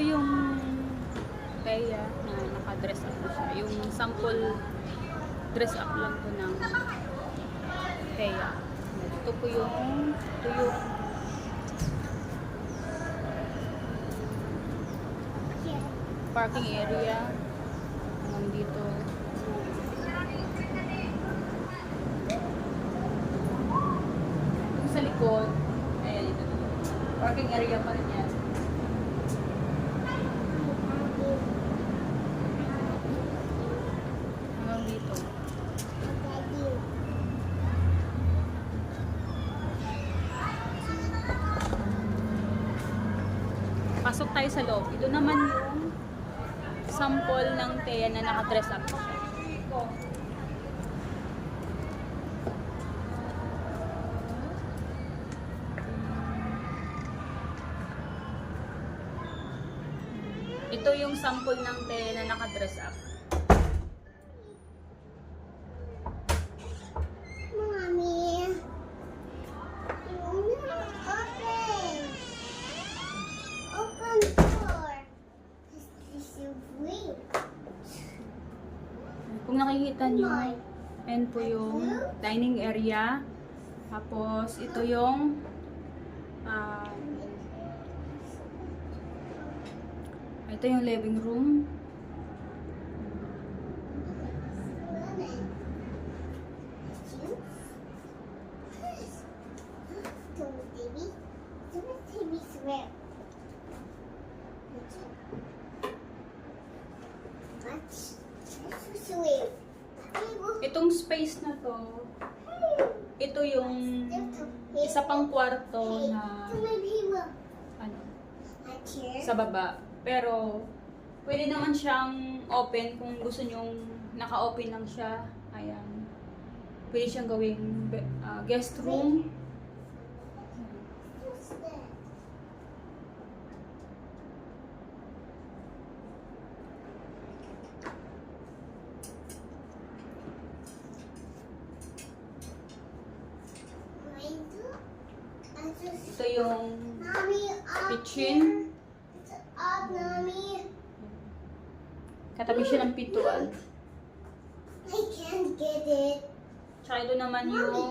yung Thea na naka-dress up na siya. Yung sample dress up lang po ng Thea. Ito yung parking area. Hanggang dito. Yung sa likod, ayan ito. Parking area pa rin yan. Hanggang dito. Pasok tayo sa loob. Ito naman yung sample ng Thea na naka-dress up siya. Ito yung sample ng Thea na naka-dress up. Mommy, open door. This is green. Kung nakikita nyo, ayan po yung dining area. Tapos, ito yung ito yung living room. Itong space na to, ito yung isa pang kwarto na ano, sa baba. Pero, pwede naman siyang open kung gusto nyong naka-open lang siya. Ayan. Pwede siyang gawing guest room. Ito yung kitchen. Katabi siya ng pintuan. I can't get it. Tsaka ito naman yung